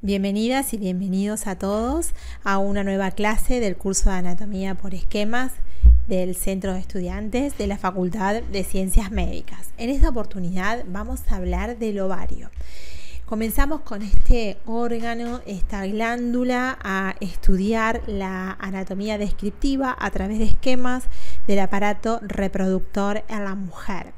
Bienvenidas y bienvenidos a todos a una nueva clase del curso de Anatomía por Esquemas del Centro de Estudiantes de la Facultad de Ciencias Médicas. En esta oportunidad vamos a hablar del ovario. Comenzamos con este órgano, esta glándula, a estudiar la anatomía descriptiva a través de esquemas del aparato reproductor en la mujer.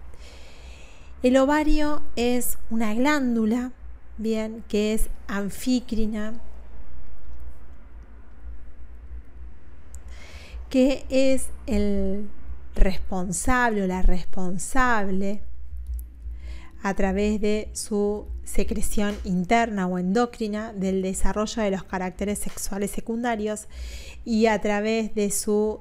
El ovario es una glándula, bien, que es anfícrina, que es el responsable o la responsable a través de su secreción interna o endocrina del desarrollo de los caracteres sexuales secundarios y a través de su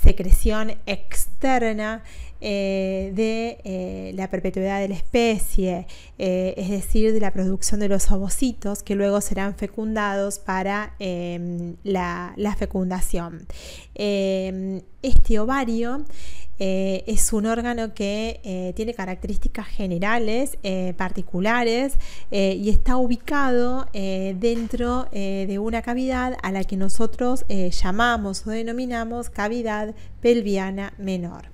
secreción externa de la perpetuidad de la especie, es decir, de la producción de los ovocitos que luego serán fecundados para la fecundación. Este ovario es un órgano que tiene características generales, particulares, y está ubicado dentro de una cavidad a la que nosotros llamamos o denominamos cavidad pelviana menor.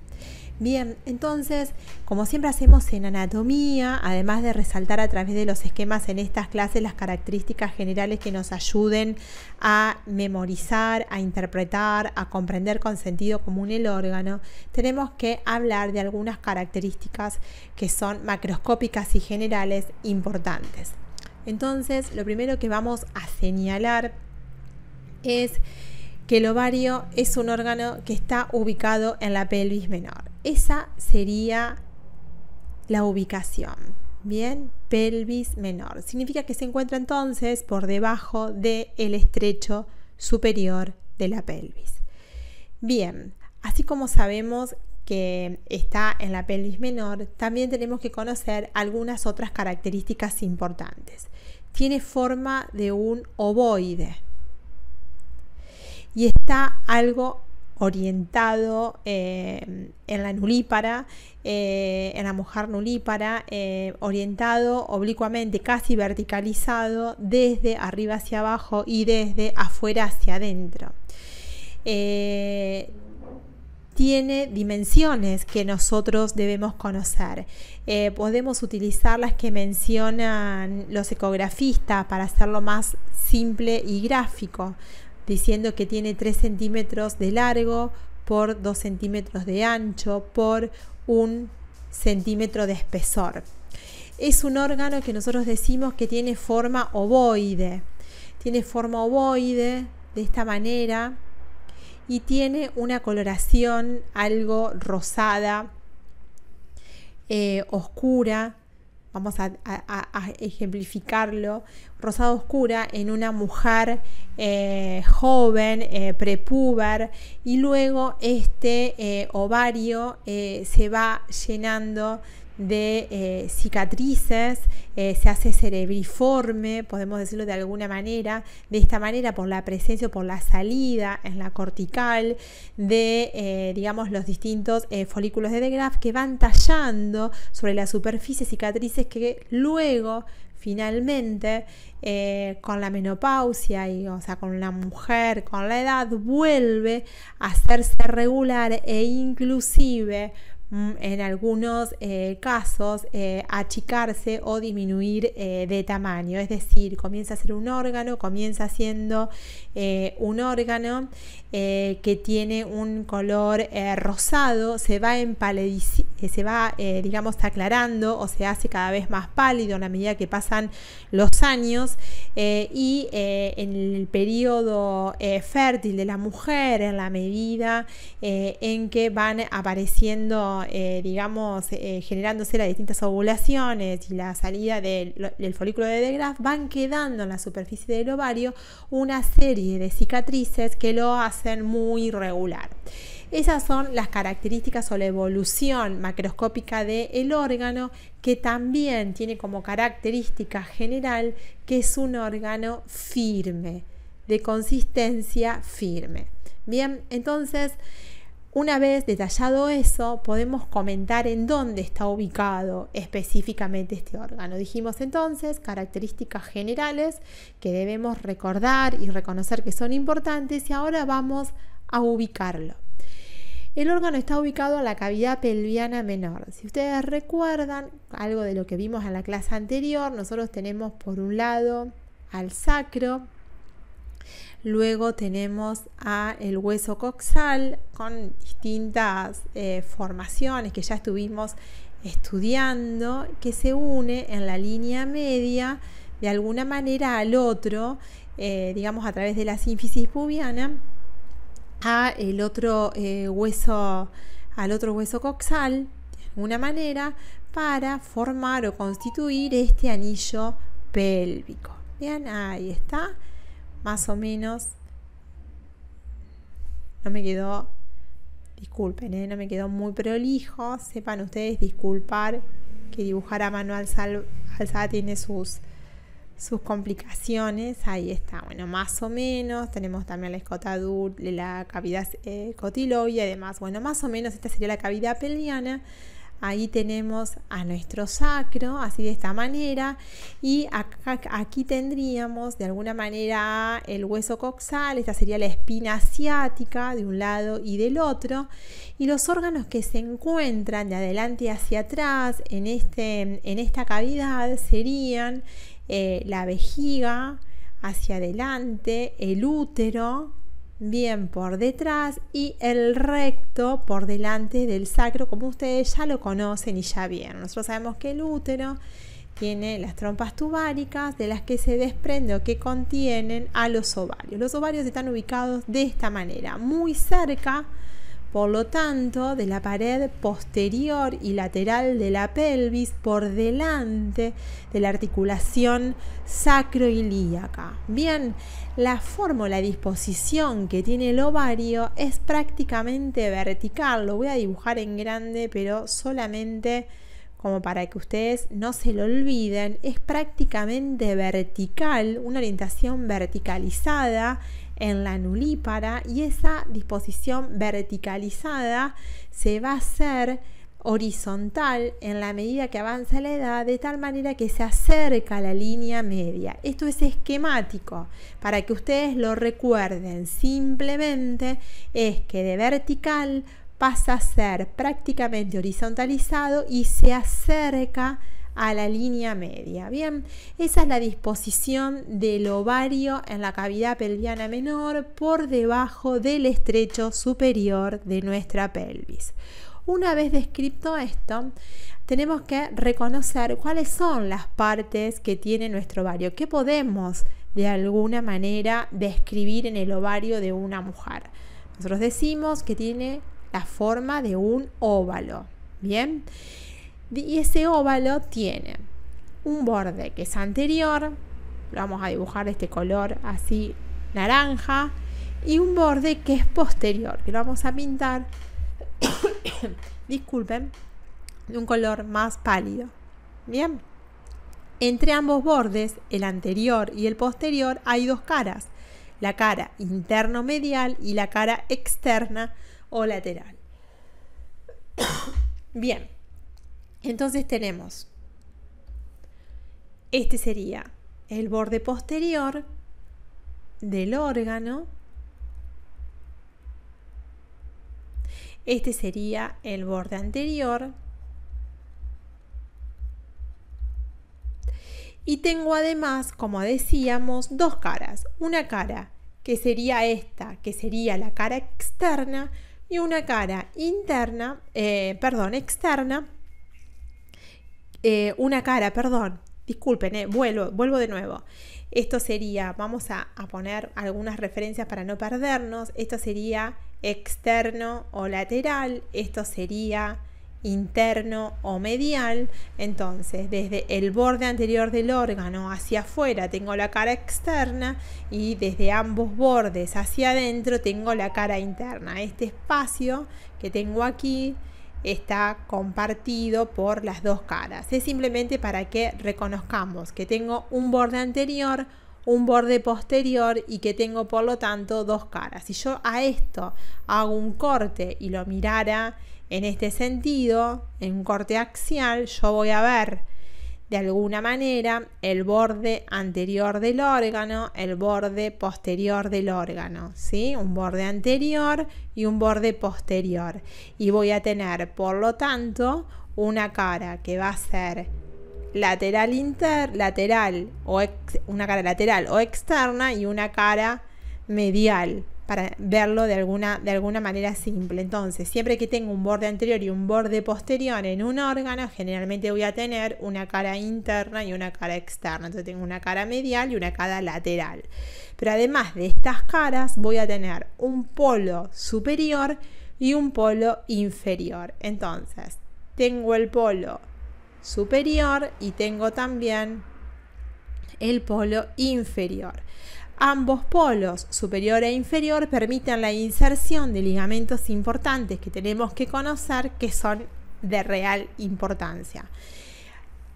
Bien, entonces, como siempre hacemos en anatomía, además de resaltar a través de los esquemas en estas clases las características generales que nos ayuden a memorizar, a interpretar, a comprender con sentido común el órgano, tenemos que hablar de algunas características que son macroscópicas y generales importantes. Entonces, lo primero que vamos a señalar es que el ovario es un órgano que está ubicado en la pelvis menor. Esa sería la ubicación. Bien, pelvis menor. Significa que se encuentra entonces por debajo del estrecho superior de la pelvis. Bien, así como sabemos que está en la pelvis menor, también tenemos que conocer algunas otras características importantes. Tiene forma de un ovoide y está algo orientado en la nulípara, en la mujer nulípara, orientado oblicuamente, casi verticalizado desde arriba hacia abajo y desde afuera hacia adentro. Tiene dimensiones que nosotros debemos conocer. Podemos utilizar las que mencionan los ecografistas para hacerlo más simple y gráfico, diciendo que tiene 3 centímetros de largo por 2 centímetros de ancho por 1 centímetro de espesor. Es un órgano que nosotros decimos que tiene forma ovoide. Tiene forma ovoide de esta manera y tiene una coloración algo rosada, oscura. Vamos a ejemplificarlo, rosada oscura en una mujer joven, prepúber, y luego este ovario se va llenando de cicatrices, se hace cerebriforme, podemos decirlo de alguna manera, de esta manera por la presencia o por la salida en la cortical de, digamos, los distintos folículos de De Graaf que van tallando sobre la superficie cicatrices que luego finalmente con la menopausia o sea, con la mujer, con la edad, vuelve a hacerse regular e inclusive en algunos casos achicarse o disminuir de tamaño, es decir, comienza a ser un órgano, comienza siendo un órgano que tiene un color rosado, se va digamos aclarando o se hace cada vez más pálido a la medida que pasan los años y en el periodo fértil de la mujer, en la medida en que van apareciendo digamos, generándose las distintas ovulaciones y la salida del folículo de De Graaf, van quedando en la superficie del ovario una serie de cicatrices que lo hacen muy irregular. Esas son las características o la evolución macroscópica del órgano, que también tiene como característica general que es un órgano firme, de consistencia firme. Bien, entonces Una vez detallado eso, podemos comentar en dónde está ubicado específicamente este órgano. Dijimos entonces características generales que debemos recordar y reconocer que son importantes, y ahora vamos a ubicarlo. El órgano está ubicado en la cavidad pelviana menor. Si ustedes recuerdan algo de lo que vimos en la clase anterior, nosotros tenemos por un lado al sacro, luego tenemos el hueso coxal con distintas formaciones que ya estuvimos estudiando, que se une en la línea media de alguna manera al otro, digamos a través de la sínfisis pubiana, al otro hueso coxal, de alguna manera, para formar o constituir este anillo pélvico. Bien, ahí está. Más o menos, no me quedó, disculpen, no me quedó muy prolijo. Sepan ustedes disculpar que dibujar a mano alzada tiene sus complicaciones. Ahí está, bueno, más o menos. Tenemos también la escotadura, la cavidad cotiloide y demás. Bueno, más o menos esta sería la cavidad pelviana. Ahí tenemos a nuestro sacro, así de esta manera, y aquí tendríamos de alguna manera el hueso coxal. Esta sería la espina asiática de un lado y del otro, y los órganos que se encuentran de adelante hacia atrás en esta cavidad serían la vejiga hacia adelante, el útero bien por detrás y el recto por delante del sacro, como ustedes ya lo conocen y ya vieron. Nosotros sabemos que el útero tiene las trompas tubáricas, de las que se desprende o que contienen a los ovarios. Los ovarios están ubicados de esta manera, muy cerca, por lo tanto, de la pared posterior y lateral de la pelvis, por delante de la articulación sacroilíaca. Bien, la forma, la disposición que tiene el ovario es prácticamente vertical. Lo voy a dibujar en grande, pero solamente como para que ustedes no se lo olviden. Es prácticamente vertical, una orientación verticalizada en la nulípara, y esa disposición verticalizada se va a hacer horizontal en la medida que avanza la edad, de tal manera que se acerca a la línea media. Esto es esquemático para que ustedes lo recuerden. Simplemente es que de vertical pasa a ser prácticamente horizontalizado y se acerca a la línea media. Bien, esa es la disposición del ovario en la cavidad pelviana menor por debajo del estrecho superior de nuestra pelvis. Una vez descrito esto, tenemos que reconocer cuáles son las partes que tiene nuestro ovario, que podemos de alguna manera describir en el ovario de una mujer. Nosotros decimos que tiene la forma de un óvalo. Bien, y ese óvalo tiene un borde que es anterior, lo vamos a dibujar de este color así naranja, y un borde que es posterior, que lo vamos a pintar disculpen, de un color más pálido. Bien, entre ambos bordes, el anterior y el posterior, hay dos caras: la cara interno-medial y la cara externa o lateral. Bien, entonces tenemos, este sería el borde posterior del órgano, este sería el borde anterior, y tengo además, como decíamos, dos caras: una cara que sería esta, que sería la cara externa, y una cara interna, externa, vuelvo de nuevo. Esto sería, vamos a poner algunas referencias para no perdernos. Esto sería externo o lateral, esto sería interno o medial. Entonces, desde el borde anterior del órgano hacia afuera tengo la cara externa, y desde ambos bordes hacia adentro tengo la cara interna. Este espacio que tengo aquí está compartido por las dos caras. Es simplemente para que reconozcamos que tengo un borde anterior, un borde posterior y que tengo por lo tanto dos caras. Si yo a esto hago un corte y lo mirara en este sentido, en un corte axial, yo voy a ver de alguna manera el borde anterior del órgano, el borde posterior del órgano, ¿sí? Un borde anterior y un borde posterior. Y voy a tener, por lo tanto, una cara que va a ser una cara lateral o externa y una cara medial, para verlo de alguna manera simple. Entonces, siempre que tengo un borde anterior y un borde posterior en un órgano, generalmente voy a tener una cara interna y una cara externa. Entonces tengo una cara medial y una cara lateral. Pero además de estas caras, voy a tener un polo superior y un polo inferior. Entonces, tengo el polo superior y tengo también el polo inferior. Ambos polos, superior e inferior, permiten la inserción de ligamentos importantes que tenemos que conocer, que son de real importancia.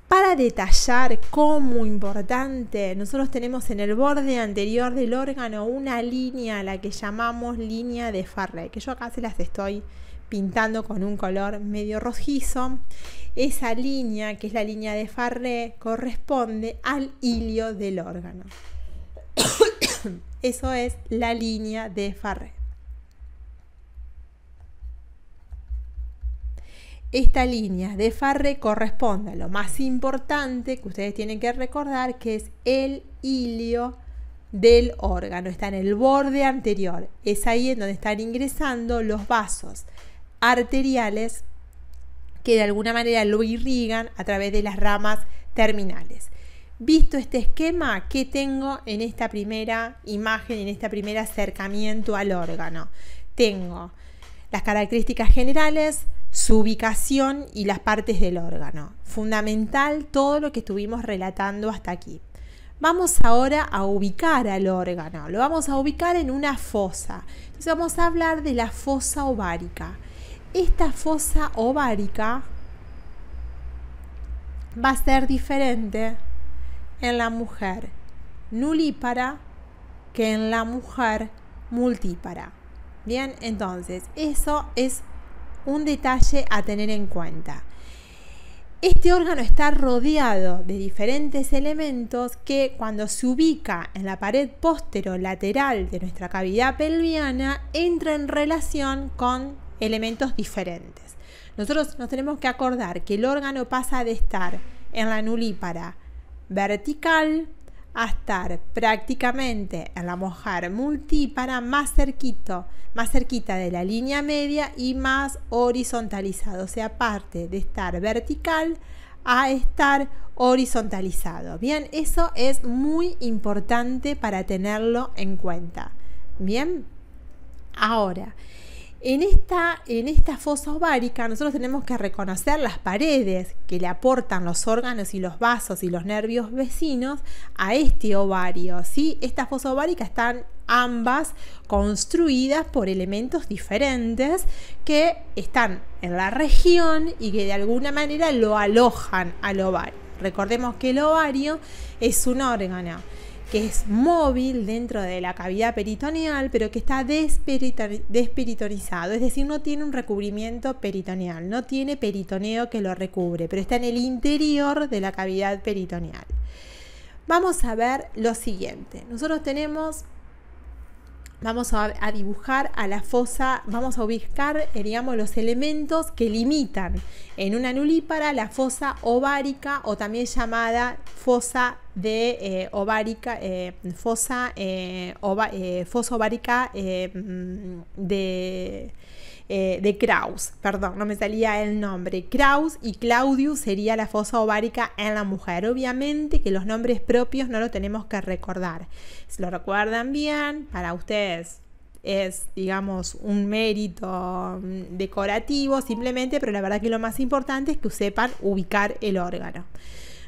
Para detallar cómo importante, nosotros tenemos en el borde anterior del órgano una línea a la que llamamos línea de Farré, que yo acá se las estoy pintando con un color medio rojizo. Esa línea, que es la línea de Farré, corresponde al hilio del órgano. Eso es la línea de Farré. Esta línea de Farré corresponde a lo más importante que ustedes tienen que recordar, que es el hilio del órgano. Está en el borde anterior. Es ahí en donde están ingresando los vasos arteriales que de alguna manera lo irrigan a través de las ramas terminales. Visto este esquema, ¿qué tengo en esta primera imagen, en este primer acercamiento al órgano? Tengo las características generales, su ubicación y las partes del órgano. Fundamental todo lo que estuvimos relatando hasta aquí. Vamos ahora a ubicar al órgano. Lo vamos a ubicar en una fosa. Entonces vamos a hablar de la fosa ovárica. Esta fosa ovárica va a ser diferente en la mujer nulípara que en la mujer multípara. Bien, entonces eso es un detalle a tener en cuenta. Este órgano está rodeado de diferentes elementos que, cuando se ubica en la pared posterolateral de nuestra cavidad pelviana, entra en relación con elementos diferentes. Nosotros nos tenemos que acordar que el órgano pasa de estar en la nulípara vertical a estar prácticamente en la mujer multípara más cerquita de la línea media y más horizontalizado, o sea, parte de estar vertical a estar horizontalizado. Bien, eso es muy importante para tenerlo en cuenta. Bien, ahora, en esta fosa ovárica nosotros tenemos que reconocer las paredes que le aportan los órganos y los vasos y los nervios vecinos a este ovario, ¿sí? Estas fosas ováricas están ambas construidas por elementos diferentes que están en la región y que de alguna manera lo alojan al ovario. Recordemos que el ovario es un órgano que es móvil dentro de la cavidad peritoneal, pero que está desperitonizado, es decir, no tiene un recubrimiento peritoneal, no tiene peritoneo que lo recubre, pero está en el interior de la cavidad peritoneal. Vamos a ver lo siguiente. Nosotros vamos a dibujar a la fosa, vamos a ubicar, digamos, los elementos que limitan en una nulípara la fosa ovárica, o también llamada fosa ovárica de Krauss, perdón, no me salía el nombre. Krauss y Claudius sería la fosa ovárica en la mujer. Obviamente que los nombres propios no lo tenemos que recordar. Si lo recuerdan bien, para ustedes es, digamos, un mérito decorativo simplemente, pero la verdad que lo más importante es que sepan ubicar el órgano.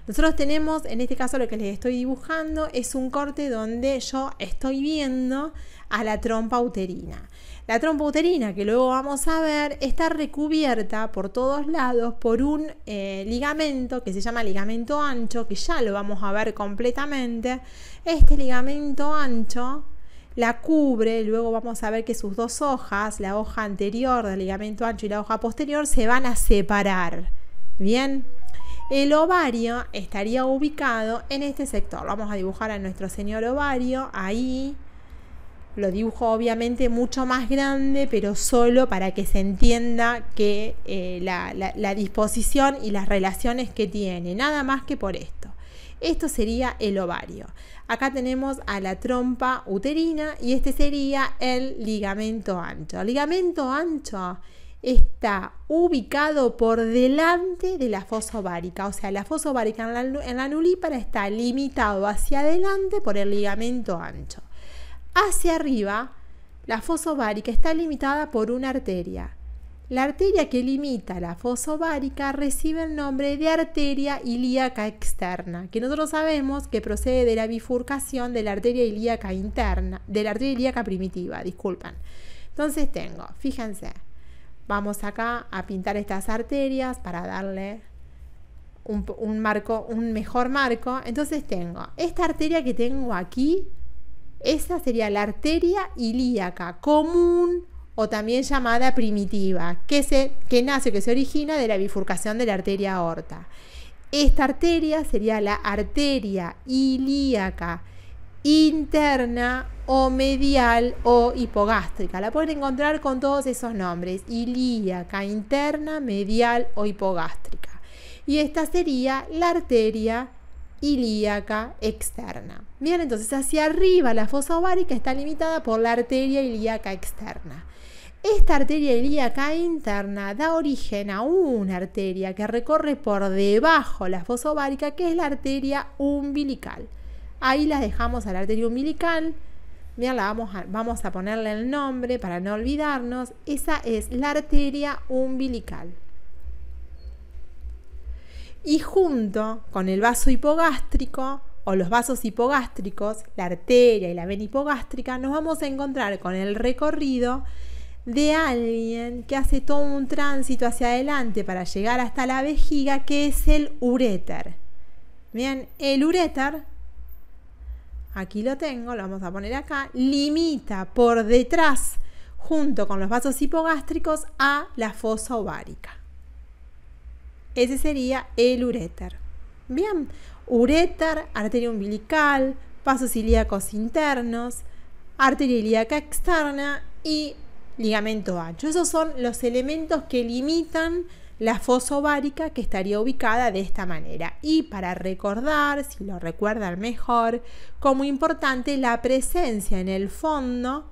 Nosotros tenemos, en este caso lo que les estoy dibujando es un corte donde yo estoy viendo a la trompa uterina. La trompa uterina, que luego vamos a ver, está recubierta por todos lados por un ligamento que se llama ligamento ancho, que ya lo vamos a ver completamente. Este ligamento ancho la cubre, luego vamos a ver que sus dos hojas, la hoja anterior del ligamento ancho y la hoja posterior, se van a separar. Bien, el ovario estaría ubicado en este sector. Vamos a dibujar a nuestro señor ovario ahí. Lo dibujo obviamente mucho más grande, pero solo para que se entienda que la disposición y las relaciones que tiene, nada más que por esto. Esto sería el ovario. Acá tenemos a la trompa uterina y este sería el ligamento ancho. El ligamento ancho está ubicado por delante de la fosa ovárica, o sea, la fosa ovárica en la nulípara está limitado hacia adelante por el ligamento ancho. Hacia arriba, la fosa ovárica está limitada por una arteria. La arteria que limita la fosa ovárica recibe el nombre de arteria ilíaca externa, que nosotros sabemos que procede de la bifurcación de la arteria ilíaca interna, de la arteria ilíaca primitiva, disculpen. Entonces tengo, fíjense, vamos acá a pintar estas arterias para darle un marco, un mejor marco. Entonces tengo esta arteria que tengo aquí, esa sería la arteria ilíaca común o también llamada primitiva, que se origina de la bifurcación de la arteria aorta. Esta arteria sería la arteria ilíaca interna o medial o hipogástrica. La pueden encontrar con todos esos nombres: ilíaca, interna, medial o hipogástrica. Y esta sería la arteria ilíaca externa. Bien, entonces hacia arriba la fosa ovárica está limitada por la arteria ilíaca externa. Esta arteria ilíaca interna da origen a una arteria que recorre por debajo la fosa ovárica, que es la arteria umbilical. Ahí la dejamos a la arteria umbilical. Bien, vamos a ponerle el nombre para no olvidarnos. Esa es la arteria umbilical. Y junto con el vaso hipogástrico o los vasos hipogástricos, la arteria y la vena hipogástrica, nos vamos a encontrar con el recorrido de alguien que hace todo un tránsito hacia adelante para llegar hasta la vejiga, que es el uréter. Bien, el uréter, aquí lo tengo, lo vamos a poner acá, limita por detrás, junto con los vasos hipogástricos, a la fosa ovárica. Ese sería el uréter. Bien, uréter, arteria umbilical, vasos ilíacos internos, arteria ilíaca externa y ligamento ancho. Esos son los elementos que limitan la fosa ovárica, que estaría ubicada de esta manera. Y para recordar, si lo recuerdan mejor, como importante la presencia en el fondo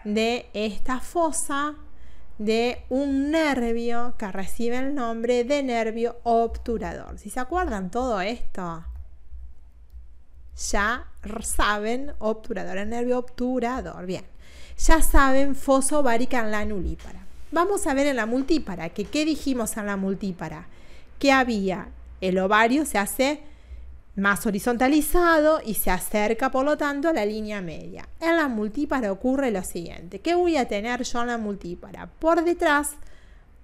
de esta fosa de un nervio que recibe el nombre de nervio obturador. Si se acuerdan todo esto, ya saben, obturador, el nervio obturador. Bien, ya saben fosa ovárica en la nulípara. Vamos a ver en la multípara, que ¿qué dijimos en la multípara? Que había el ovario, se hace más horizontalizado y se acerca por lo tanto a la línea media. En la multípara ocurre lo siguiente. ¿Qué voy a tener yo en la multípara? Por detrás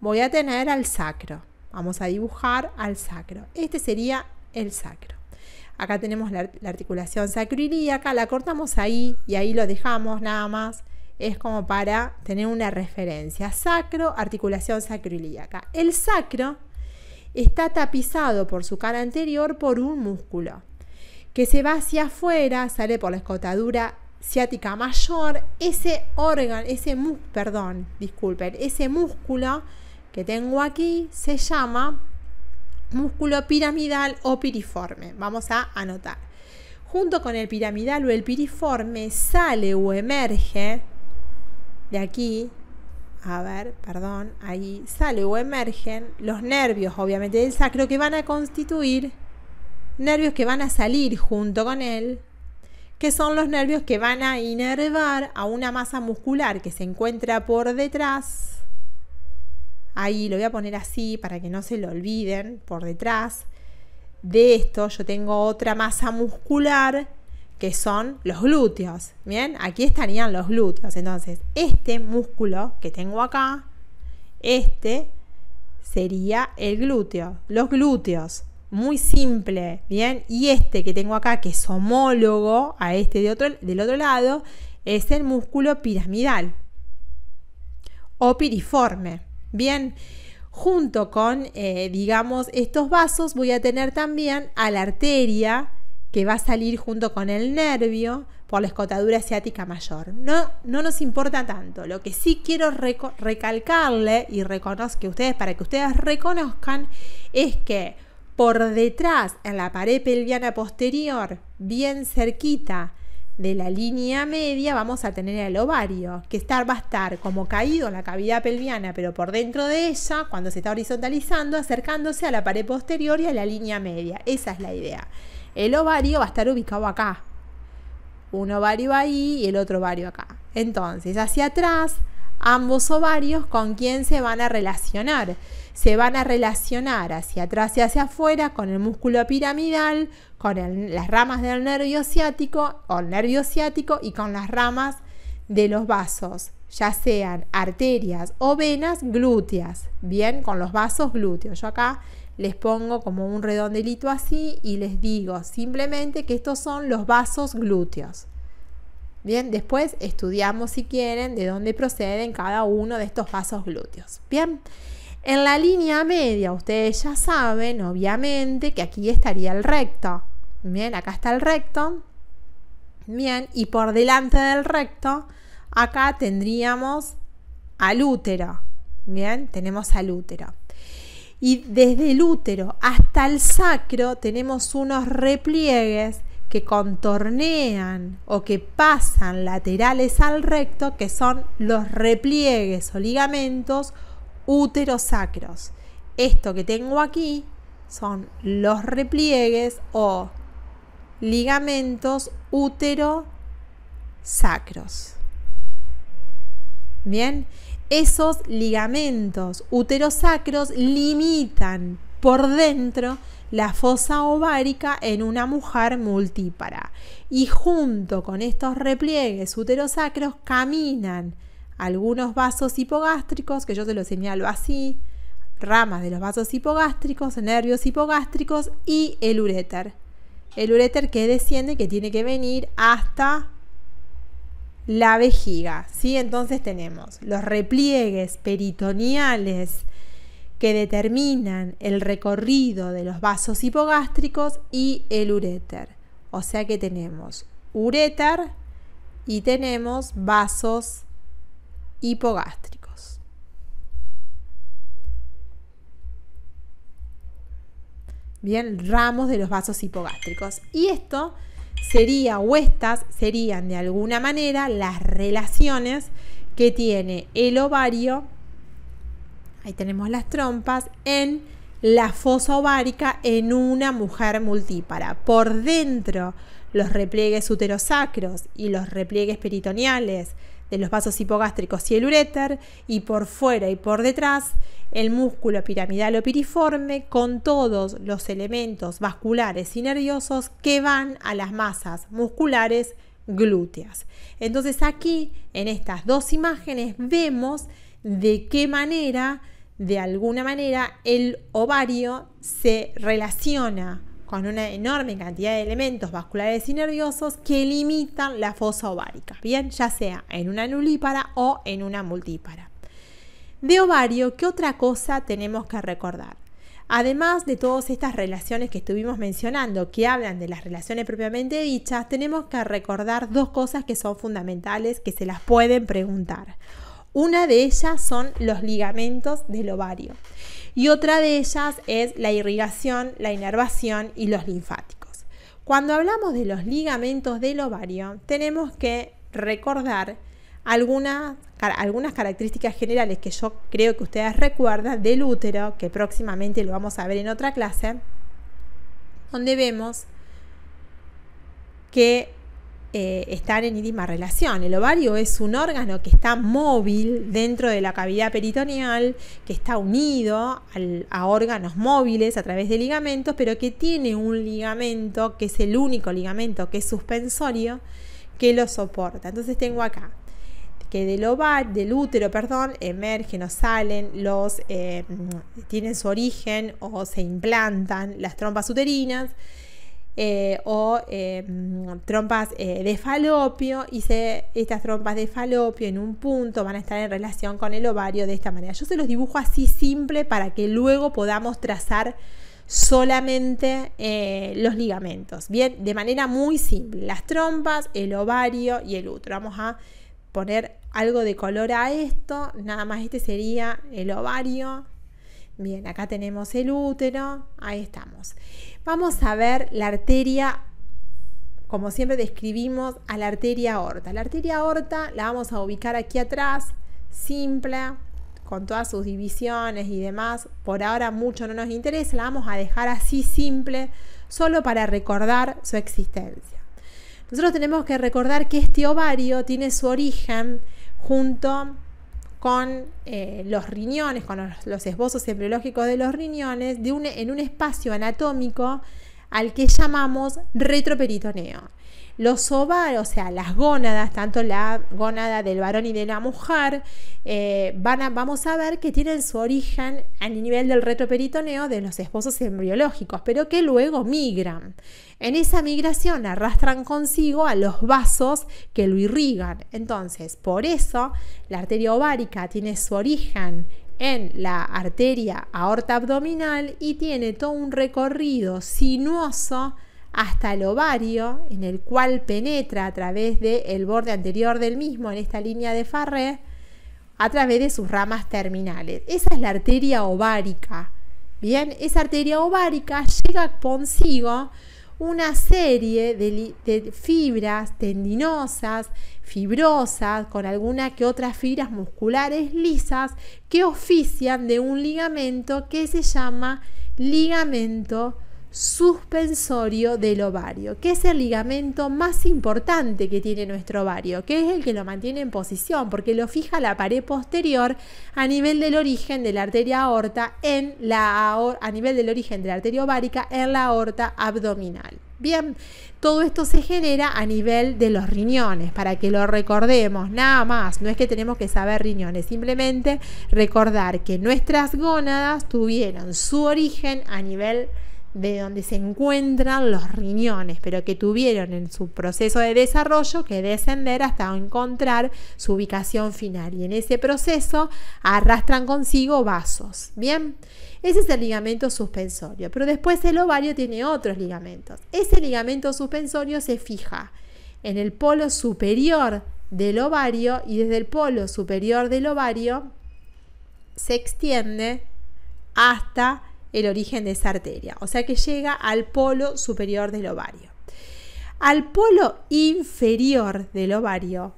voy a tener al sacro. Vamos a dibujar al sacro. Este sería el sacro. Acá tenemos la articulación sacroilíaca, la cortamos ahí y ahí lo dejamos nada más. Es como para tener una referencia. Sacro, articulación sacroilíaca. El sacro está tapizado por su cara anterior por un músculo que se va hacia afuera, sale por la escotadura ciática mayor. Ese músculo que tengo aquí se llama músculo piramidal o piriforme. Vamos a anotar. Junto con el piramidal o el piriforme sale o emerge de aquí. Ahí sale o emergen los nervios, obviamente, del sacro, que van a constituir nervios que van a salir junto con él, que son los nervios que van a inervar a una masa muscular que se encuentra por detrás. Ahí lo voy a poner así para que no se lo olviden, por detrás de esto yo tengo otra masa muscular que son los glúteos. Bien, aquí estarían los glúteos. Entonces, este músculo que tengo acá, este sería el glúteo, los glúteos. Muy simple, bien. Y este que tengo acá, que es homólogo a este del otro lado, es el músculo piramidal o piriforme. Bien, junto con, digamos, estos vasos voy a tener también a la arteria que va a salir junto con el nervio por la escotadura ciática mayor. No nos importa tanto. Lo que sí quiero recalcarle y para que ustedes reconozcan es que por detrás, en la pared pelviana posterior, bien cerquita de la línea media, vamos a tener el ovario, que va a estar como caído en la cavidad pelviana, pero por dentro de ella, cuando se está horizontalizando, acercándose a la pared posterior y a la línea media. Esa es la idea. El ovario va a estar ubicado acá. Un ovario ahí y el otro ovario acá. Entonces, hacia atrás, ambos ovarios, ¿con quién se van a relacionar? Se van a relacionar hacia atrás y hacia afuera con el músculo piramidal, con las ramas del nervio ciático o el nervio ciático y con las ramas de los vasos, ya sean arterias o venas glúteas. Bien, con los vasos glúteos. Yo acá les pongo como un redondelito así y les digo simplemente que estos son los vasos glúteos. Bien, después estudiamos si quieren de dónde proceden cada uno de estos vasos glúteos. Bien, en la línea media ustedes ya saben, obviamente, que aquí estaría el recto. Bien, acá está el recto. Bien, y por delante del recto, acá tendríamos al útero. Bien, tenemos al útero. Y desde el útero hasta el sacro tenemos unos repliegues que contornean o que pasan laterales al recto, que son los repliegues o ligamentos úterosacros. Esto que tengo aquí son los repliegues o ligamentos úterosacros. Bien, esos ligamentos úterosacros limitan por dentro la fosa ovárica en una mujer multípara, y junto con estos repliegues úterosacros caminan algunos vasos hipogástricos, que yo se los señalo así, ramas de los vasos hipogástricos, nervios hipogástricos y el uréter. El uréter que desciende, que tiene que venir hasta la vejiga, ¿sí? Entonces tenemos los repliegues peritoneales que determinan el recorrido de los vasos hipogástricos y el uréter. O sea que tenemos uréter y tenemos vasos hipogástricos. Bien, ramos de los vasos hipogástricos. Y esto sería, o estas serían de alguna manera las relaciones que tiene el ovario, ahí tenemos las trompas, en la fosa ovárica en una mujer multípara. Por dentro, los repliegues uterosacros y los repliegues peritoneales de los vasos hipogástricos y el uréter, y por fuera y por detrás el músculo piramidal o piriforme con todos los elementos vasculares y nerviosos que van a las masas musculares glúteas. Entonces aquí en estas dos imágenes vemos de qué manera, de alguna manera, el ovario se relaciona con una enorme cantidad de elementos vasculares y nerviosos que limitan la fosa ovárica, bien, ya sea en una nulípara o en una multípara. De ovario, ¿qué otra cosa tenemos que recordar? Además de todas estas relaciones que estuvimos mencionando, que hablan de las relaciones propiamente dichas, tenemos que recordar dos cosas que son fundamentales, que se las pueden preguntar. Una de ellas son los ligamentos del ovario y otra de ellas es la irrigación, la inervación y los linfáticos. Cuando hablamos de los ligamentos del ovario, tenemos que recordar algunas características generales que yo creo que ustedes recuerdan del útero, que próximamente lo vamos a ver en otra clase, donde vemos que están en íntima relación. El ovario es un órgano que está móvil dentro de la cavidad peritoneal, que está unido a órganos móviles a través de ligamentos, pero que tiene un ligamento, que es el único ligamento que es suspensorio, que lo soporta. Entonces tengo acá que del útero, emergen o salen tienen su origen o se implantan las trompas uterinas, trompas de falopio, y estas trompas de falopio en un punto van a estar en relación con el ovario de esta manera. Yo se los dibujo así simple para que luego podamos trazar solamente los ligamentos, bien, de manera muy simple, las trompas, el ovario y el útero. Vamos a poner algo de color a esto, nada más. Este sería el ovario. Bien, acá tenemos el útero, ahí estamos. Vamos a ver la arteria, como siempre describimos a la arteria aorta. La arteria aorta la vamos a ubicar aquí atrás, simple, con todas sus divisiones y demás. Por ahora mucho no nos interesa, la vamos a dejar así simple, solo para recordar su existencia. Nosotros tenemos que recordar que este ovario tiene su origen junto con los riñones, con los esbozos embriológicos de los riñones, en un espacio anatómico al que llamamos retroperitoneo. Los ovarios, o sea, las gónadas, tanto la gónada del varón y de la mujer, vamos a ver que tienen su origen a nivel del retroperitoneo de los esbozos embriológicos, pero que luego migran. En esa migración arrastran consigo a los vasos que lo irrigan. Entonces, por eso la arteria ovárica tiene su origen en la arteria aorta abdominal y tiene todo un recorrido sinuoso hasta el ovario, en el cual penetra a través del borde anterior del mismo, en esta línea de Farré, a través de sus ramas terminales. Esa es la arteria ovárica. Bien, esa arteria ovárica llega consigo una serie de fibras tendinosas, fibrosas, con alguna que otras fibras musculares lisas, que ofician de un ligamento que se llama ligamento suspensorio del ovario, que es el ligamento más importante que tiene nuestro ovario, que es el que lo mantiene en posición, porque lo fija la pared posterior a nivel del origen de la arteria aorta a nivel del origen de la arteria ovárica en la aorta abdominal. Bien, todo esto se genera a nivel de los riñones, para que lo recordemos, nada más. No es que tenemos que saber riñones, simplemente recordar que nuestras gónadas tuvieron su origen a nivel de donde se encuentran los riñones, pero que tuvieron en su proceso de desarrollo que descender hasta encontrar su ubicación final, y en ese proceso arrastran consigo vasos. Bien, ese es el ligamento suspensorio, pero después el ovario tiene otros ligamentos. Ese ligamento suspensorio se fija en el polo superior del ovario, y desde el polo superior del ovario se extiende hasta el origen de esa arteria, o sea que llega al polo superior del ovario. Al polo inferior del ovario,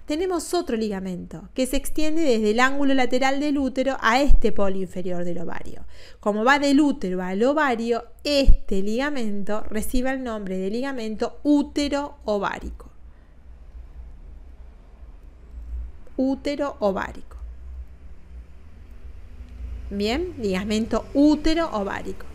tenemos otro ligamento que se extiende desde el ángulo lateral del útero a este polo inferior del ovario. Como va del útero al ovario, este ligamento recibe el nombre de ligamento útero-ovárico. Útero-ovárico. Bien, ligamento útero-ovárico.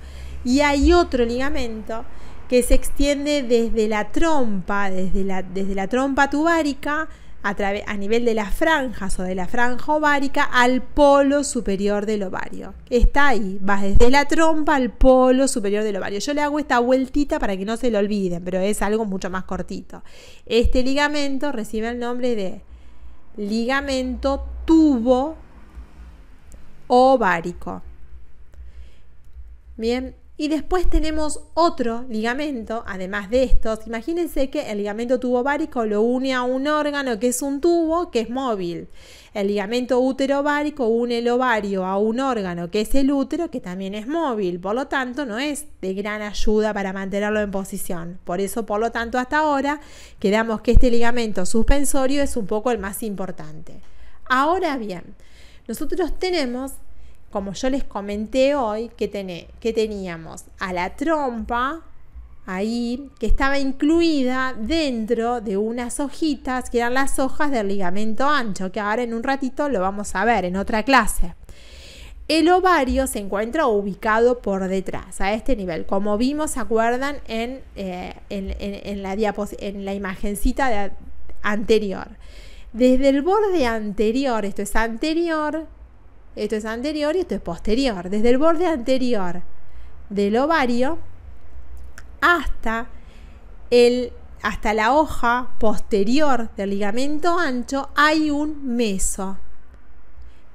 Y hay otro ligamento que se extiende desde la trompa, desde la trompa tuvárica a nivel de las franjas o de la franja ovárica al polo superior del ovario. Está ahí, va desde la trompa al polo superior del ovario. Yo le hago esta vueltita para que no se lo olviden, pero es algo mucho más cortito. Este ligamento recibe el nombre de ligamento tubo ovárico. Bien, y después tenemos otro ligamento, además de estos. Imagínense que el ligamento tubo ovárico lo une a un órgano que es un tubo, que es móvil. El ligamento útero ovárico une el ovario a un órgano que es el útero, que también es móvil. Por lo tanto, no es de gran ayuda para mantenerlo en posición. Por eso, por lo tanto, hasta ahora quedamos que este ligamento suspensorio es un poco el más importante. Ahora bien, nosotros tenemos, como yo les comenté hoy, que teníamos a la trompa ahí, que estaba incluida dentro de unas hojitas que eran las hojas del ligamento ancho, que ahora en un ratito lo vamos a ver en otra clase. El ovario se encuentra ubicado por detrás, a este nivel, como vimos, ¿se acuerdan? En la imagencita anterior. Desde el borde anterior, esto es anterior, esto es anterior y esto es posterior. Desde el borde anterior del ovario hasta la hoja posterior del ligamento ancho hay un meso.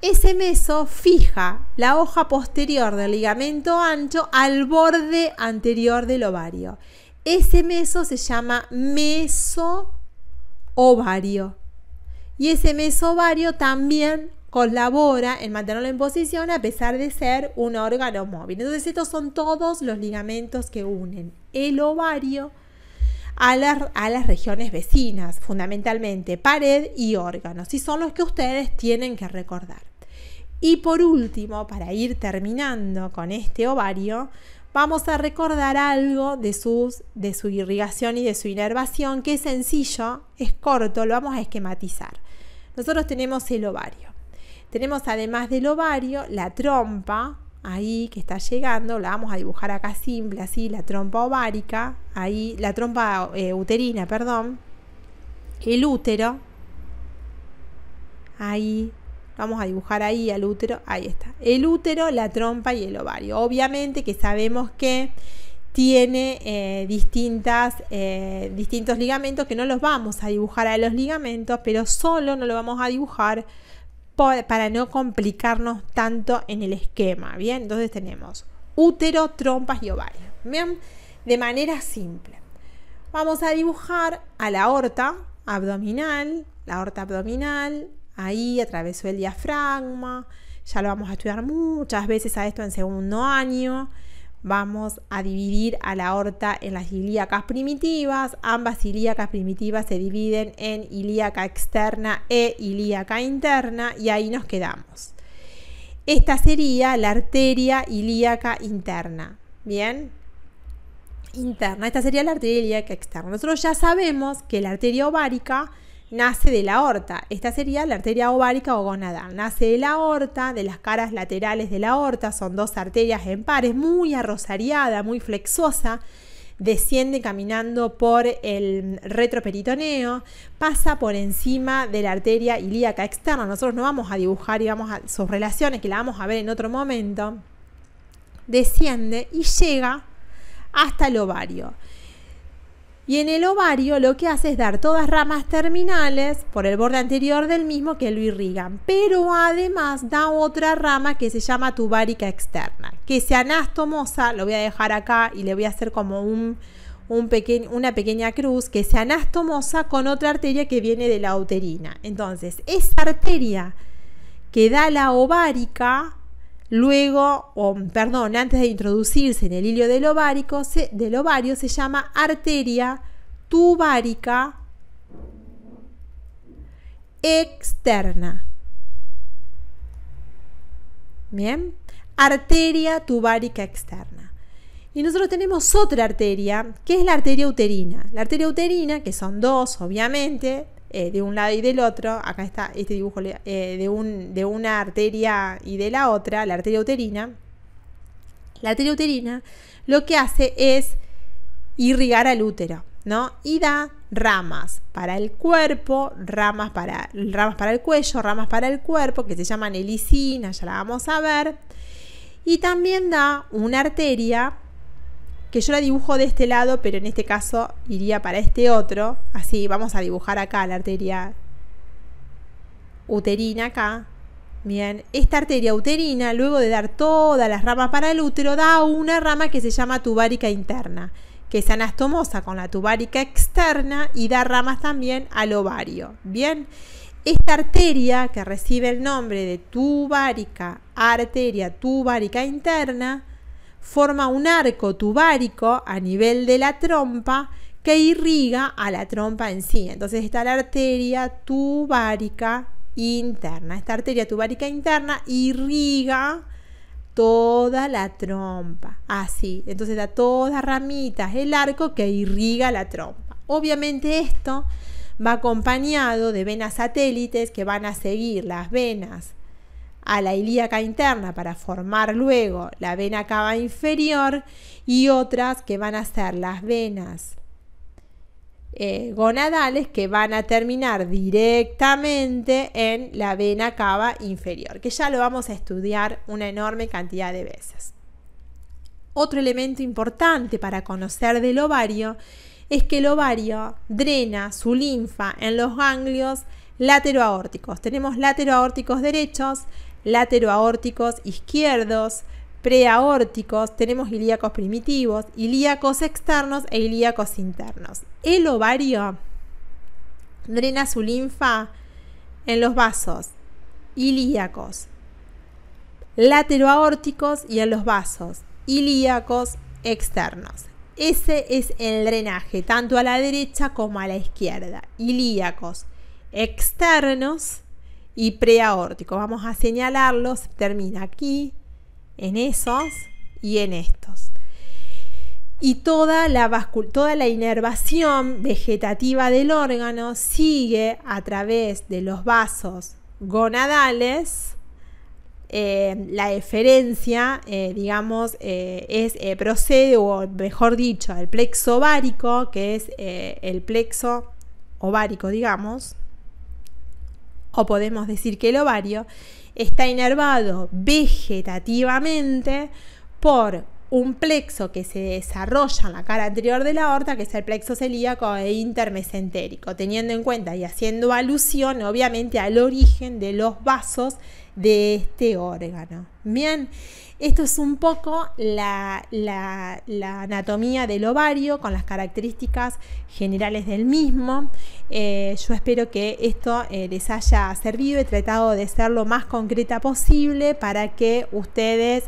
Ese meso fija la hoja posterior del ligamento ancho al borde anterior del ovario. Ese meso se llama mesoovario. Y ese mesovario también colabora en mantenerlo en posición a pesar de ser un órgano móvil. Entonces estos son todos los ligamentos que unen el ovario a las regiones vecinas, fundamentalmente pared y órganos, y son los que ustedes tienen que recordar. Y por último, para ir terminando con este ovario, vamos a recordar algo de su irrigación y de su inervación, que es sencillo, es corto, lo vamos a esquematizar. Nosotros tenemos el ovario. Tenemos además del ovario la trompa, ahí que está llegando, la vamos a dibujar acá simple, así, la trompa ovárica, ahí, la trompa uterina, perdón, el útero, ahí, vamos a dibujar ahí al útero, ahí está, el útero, la trompa y el ovario. Obviamente que sabemos que tiene distintos ligamentos, que no los vamos a dibujar a los ligamentos, pero solo no lo vamos a dibujar para no complicarnos tanto en el esquema. Bien, entonces tenemos útero, trompas y ovario. Bien, de manera simple. Vamos a dibujar a la aorta abdominal. La aorta abdominal, ahí atravesó el diafragma. Ya lo vamos a estudiar muchas veces a esto en segundo año. Vamos a dividir a la aorta en las ilíacas primitivas. Ambas ilíacas primitivas se dividen en ilíaca externa e ilíaca interna y ahí nos quedamos. Esta sería la arteria ilíaca interna. Bien, interna. Esta sería la arteria ilíaca externa. Nosotros ya sabemos que la arteria ovárica nace de la aorta. Esta sería la arteria ovárica o gonadal. Nace de la aorta, de las caras laterales de la aorta. Son dos arterias en pares, muy arrosariada, muy flexosa. Desciende caminando por el retroperitoneo. Pasa por encima de la arteria ilíaca externa. Nosotros no vamos a dibujar y vamos a sus relaciones, que la vamos a ver en otro momento. Desciende y llega hasta el ovario. Y en el ovario lo que hace es dar todas ramas terminales por el borde anterior del mismo que lo irrigan. Pero además da otra rama que se llama tubárica externa, que se anastomosa, lo voy a dejar acá y le voy a hacer como una pequeña cruz, que se anastomosa con otra arteria que viene de la uterina. Entonces, esa arteria que da la ovárica, antes de introducirse en el hilio del ovario se llama arteria tubárica externa. Bien, arteria tubárica externa. Y nosotros tenemos otra arteria, que es la arteria uterina. La arteria uterina, que son dos, obviamente, de un lado y del otro. Acá está este dibujo de una arteria y de la otra, la arteria uterina. La arteria uterina lo que hace es irrigar al útero, ¿no? Y da ramas para el cuerpo, ramas para el cuello, ramas para el cuerpo, que se llaman helicina, ya la vamos a ver. Y también da una arteria que yo la dibujo de este lado, pero en este caso iría para este otro. Así vamos a dibujar acá la arteria uterina acá. Bien, esta arteria uterina, luego de dar todas las ramas para el útero, da una rama que se llama tubárica interna, que es anastomosa con la tubárica externa y da ramas también al ovario. Bien, esta arteria que recibe el nombre de arteria tubárica interna, forma un arco tubárico a nivel de la trompa que irriga a la trompa en sí. Entonces está la arteria tubárica interna. Esta arteria tubárica interna irriga toda la trompa, así. Entonces da todas ramitas el arco que irriga la trompa. Obviamente esto va acompañado de venas satélites que van a seguir las venas a la ilíaca interna para formar luego la vena cava inferior, y otras que van a ser las venas gonadales, que van a terminar directamente en la vena cava inferior, que ya lo vamos a estudiar una enorme cantidad de veces. Otro elemento importante para conocer del ovario es que el ovario drena su linfa en los ganglios lateroaórticos. Tenemos lateroaórticos derechos, lateroaórticos izquierdos, preaórticos, tenemos ilíacos primitivos, ilíacos externos e ilíacos internos. El ovario drena su linfa en los vasos ilíacos lateroaórticos y en los vasos ilíacos externos. Ese es el drenaje, tanto a la derecha como a la izquierda. Ilíacos externos y preaórticos. Vamos a señalarlos, termina aquí, en esos y en estos. Y toda la inervación vegetativa del órgano sigue a través de los vasos gonadales. La eferencia, procede, o mejor dicho, el plexo ovárico, que es el plexo ovárico, digamos, o podemos decir que el ovario está inervado vegetativamente por un plexo que se desarrolla en la cara anterior de la aorta, que es el plexo celíaco e intermesentérico, teniendo en cuenta y haciendo alusión obviamente al origen de los vasos de este órgano. Bien, esto es un poco la anatomía del ovario con las características generales del mismo. Yo espero que esto les haya servido. He tratado de ser lo más concreta posible para que ustedes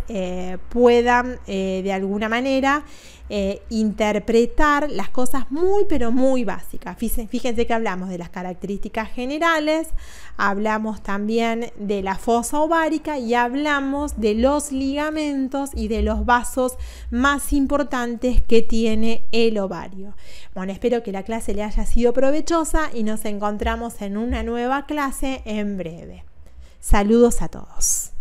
puedan de alguna manera interpretar las cosas muy pero muy básicas. Fíjense que hablamos de las características generales, hablamos también de la fosa ovárica y hablamos de los ligamentos y de los vasos más importantes que tiene el ovario. Bueno, espero que la clase le haya sido provechosa y nos encontramos en una nueva clase en breve. Saludos a todos.